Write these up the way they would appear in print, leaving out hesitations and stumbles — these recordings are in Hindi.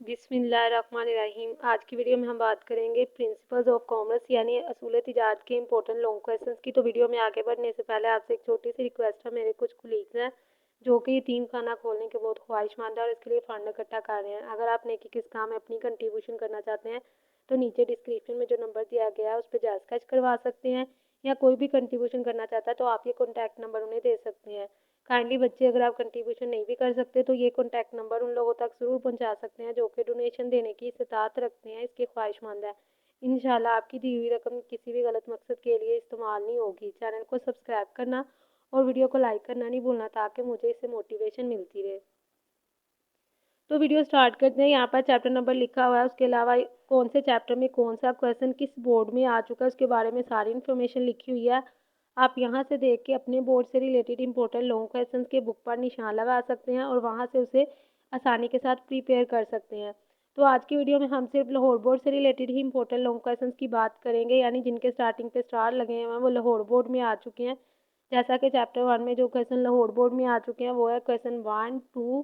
बिस्मिल्लाहिर्रहमानिर्रहीम। आज की वीडियो में हम बात करेंगे प्रिंसिपल्स ऑफ कॉमर्स यानी असूल तिजारत के इंपॉर्टेंट लॉन्ग क्वेश्चंस की। तो वीडियो में आगे बढ़ने से पहले आपसे एक छोटी सी रिक्वेस्ट है। मेरे कुछ कुलीग्स हैं जो कि यतीम खाना खोलने के बहुत ख्वाहिशमंद है और इसके लिए फंड इकट्ठा कर रहे हैं। अगर आप नेकी किस काम में अपनी कंट्रीब्यूशन करना चाहते हैं तो नीचे डिस्क्रिप्शन में जो नंबर दिया गया है उस पर जा स्केच करवा सकते हैं, या कोई भी कंट्रीब्यूशन करना चाहता है तो आप ये कॉन्टैक्ट नंबर उन्हें दे सकते हैं। काइंडली बच्चे, अगर आप कंट्रीब्यूशन नहीं भी कर सकते तो ये कॉन्टैक्ट नंबर उन लोगों तक ज़रूर पहुंचा सकते हैं जो कि डोनेशन देने की इस्तात रखते हैं, इसके ख्वाहिशमंद है। इंशाल्लाह आपकी दी हुई रकम किसी भी गलत मकसद के लिए इस्तेमाल नहीं होगी। चैनल को सब्सक्राइब करना और वीडियो को लाइक करना नहीं भूलना ताकि मुझे इससे मोटिवेशन मिलती रहे। तो वीडियो स्टार्ट करते हैं। यहाँ पर चैप्टर नंबर लिखा हुआ है, उसके अलावा कौन से चैप्टर में कौन सा क्वेश्चन किस बोर्ड में आ चुका है उसके बारे में सारी इन्फॉर्मेशन लिखी हुई है। आप यहाँ से देख के अपने बोर्ड से रिलेटेड इंपॉर्टेंट लॉन्ग क्वेश्चन के बुक पर निशान लगा सकते हैं और वहाँ से उसे आसानी के साथ प्रिपेयर कर सकते हैं। तो आज की वीडियो में हम सिर्फ लाहौर बोर्ड से रिलेटेड ही इंपॉर्टेंट लॉन्ग क्वेश्चन की बात करेंगे, यानी जिनके स्टार्टिंग पे स्टार लगे हैं वो लाहौर बोर्ड में आ चुके हैं। जैसा कि चैप्टर 1 में जो क्वेश्चन लाहौर बोर्ड में आ चुके हैं वो है क्वेश्चन 1, 2।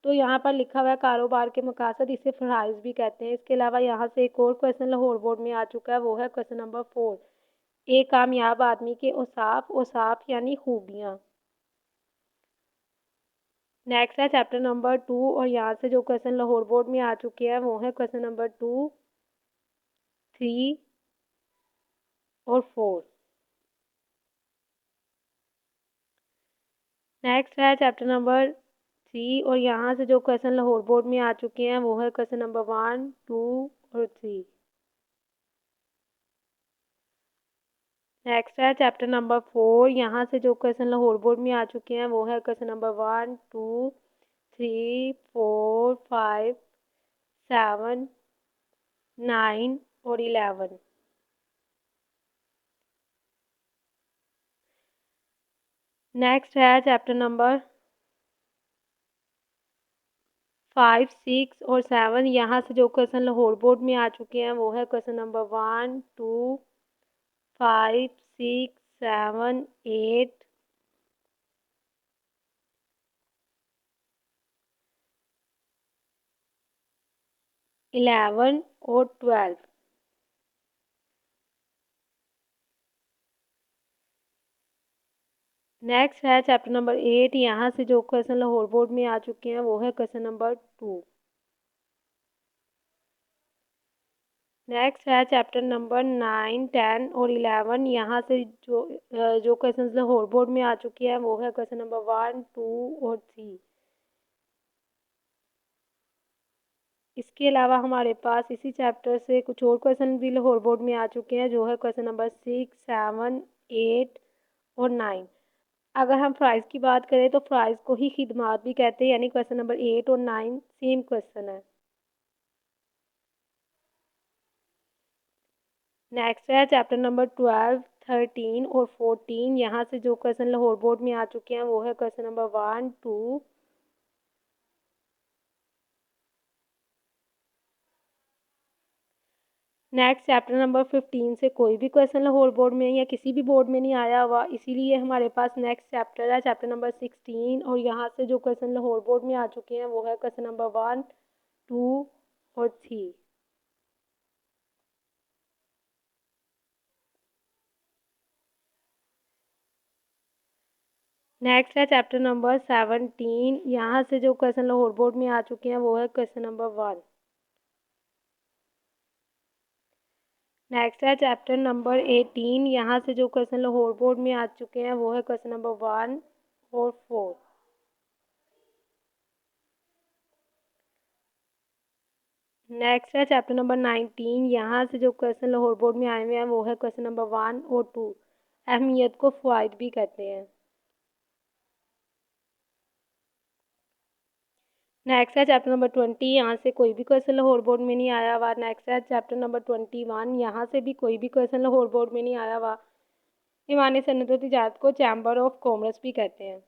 तो यहाँ पर लिखा हुआ है कारोबार के मकासद, इसे फ़राइज़ भी कहते हैं। इसके अलावा यहाँ से एक और क्वेश्चन लाहौर बोर्ड में आ चुका है, वो है क्वेश्चन नंबर 4, एक कामयाब आदमी के औसाफ। औसाफ यानी खूबियाँ। नेक्स्ट है चैप्टर नंबर 2 और यहाँ से जो क्वेश्चन लाहौर बोर्ड में आ चुके हैं वो है क्वेश्चन नंबर 2, 3 और 4। नेक्स्ट है चैप्टर नंबर 3 और यहाँ से जो क्वेश्चन लाहौर बोर्ड में आ चुके हैं वो है क्वेश्चन नंबर 1, 2 और 3। नेक्स्ट है चैप्टर नंबर 4, यहाँ से जो क्वेश्चन लाहौर बोर्ड में आ चुके हैं वो है क्वेश्चन नंबर 1, 2, 3, 4, 5, 7, 9 और 11। नेक्स्ट है चैप्टर नंबर 5, 6 और 7, यहाँ से जो क्वेश्चन लाहौर बोर्ड में आ चुके हैं वो है क्वेश्चन नंबर 1, 2, 5, 6, 7, 8, 11 और 12। नेक्स्ट है चैप्टर नंबर 8, यहाँ से जो क्वेश्चन लाहौर बोर्ड में आ चुके हैं वो है क्वेश्चन नंबर 2। नेक्स्ट है चैप्टर नंबर 9, 10 और 11, यहाँ से जो क्वेश्चन लाहौर बोर्ड में आ चुके हैं वो है क्वेश्चन नंबर 1, 2 और 3। इसके अलावा हमारे पास इसी चैप्टर से कुछ और क्वेश्चन भी लाहौर बोर्ड में आ चुके हैं जो है क्वेश्चन नंबर 6, 7, 8 और 9। अगर हम प्राइस की बात करें तो प्राइस को ही खिदमात भी कहते हैं, यानी क्वेश्चन नंबर 8 और 9 सेम क्वेश्चन है। नेक्स्ट है चैप्टर नंबर 12, 13 और 14, यहाँ से जो क्वेश्चन लाहौर बोर्ड में आ चुके हैं वो है question number 1, 2। Next chapter number 15 से कोई भी क्वेश्चन लाहौर बोर्ड में या किसी भी बोर्ड में नहीं आया हुआ, इसीलिए हमारे पास नेक्स्ट चैप्टर है चैप्टर नंबर 16 और यहाँ से जो क्वेश्चन लाहौर बोर्ड में आ चुके हैं वो है क्वेश्चन नंबर 1, 2 और 3। नेक्स्ट है चैप्टर नंबर 17, यहाँ से जो क्वेश्चन लाहौर बोर्ड में आ चुके हैं वो है क्वेश्चन नंबर 1। नेक्स्ट है चैप्टर नंबर 18, यहाँ से जो क्वेश्चन लाहौर बोर्ड में आ चुके हैं वो है क्वेश्चन नंबर 1 और 4। नेक्स्ट है चैप्टर नंबर 19, यहाँ से जो क्वेश्चन लाहौर बोर्ड में आए हुए हैं वो है क्वेश्चन नंबर 1 और 2। अहमियत को फ़वाइद भी कहते हैं। नेक्स्ट है चैप्टर नंबर 20, यहाँ से कोई भी क्वेश्चन लाहौर बोर्ड में नहीं आया हुआ। नेक्स्ट है चैप्टर नंबर 21, यहाँ से भी कोई भी क्वेश्चन लाहौर बोर्ड में नहीं आया हुआ। ईवान सनअत व तिजारत को चैम्बर ऑफ कॉमर्स भी कहते हैं।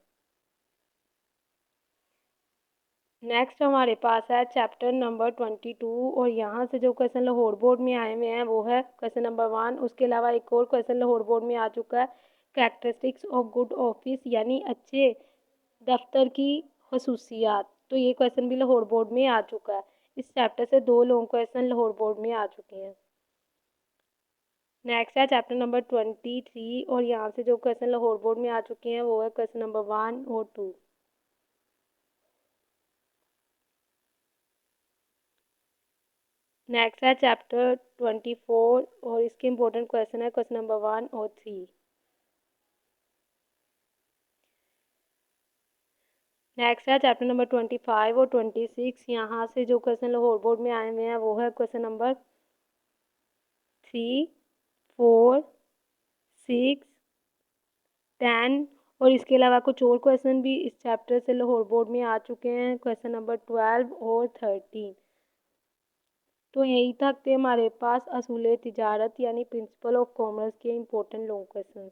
नेक्स्ट हमारे पास है चैप्टर नंबर 22 और यहाँ से जो क्वेश्चन लाहौर बोर्ड में आए हुए हैं वो है क्वेश्चन नंबर 1। उसके अलावा एक और क्वेश्चन लाहौर बोर्ड में आ चुका है, कैरेक्टरिस्टिक्स ऑफ गुड ऑफिस, यानी अच्छे दफ्तर की खसूसियात। तो ये क्वेश्चन भी लाहौर बोर्ड में आ चुका है। इस चैप्टर से 2 लॉन्ग क्वेश्चन लाहौर बोर्ड में आ चुके हैं। नेक्स्ट है चैप्टर नंबर 23 और यहाँ से जो क्वेश्चन लाहौर बोर्ड में आ चुके हैं वो है क्वेश्चन नंबर 1 और 2। नेक्स्ट है चैप्टर 24 और इसके इम्पोर्टेंट क्वेश्चन है क्वेश्चन नंबर 1 और 3। नेक्स्ट है चैप्टर नंबर 25 और 26। यहाँ से जो क्वेश्चन लाहौर बोर्ड में आए हुए हैं वो है क्वेश्चन नंबर 3, 4, 6, 10 और इसके अलावा कुछ और क्वेश्चन भी इस चैप्टर से लाहौर बोर्ड में आ चुके हैं, क्वेश्चन नंबर 12 और 13। तो यही तक थे हमारे पास असूल तिजारत यानी प्रिंसिपल ऑफ कॉमर्स के इम्पोर्टेंट लॉन्ग क्वेश्चंस।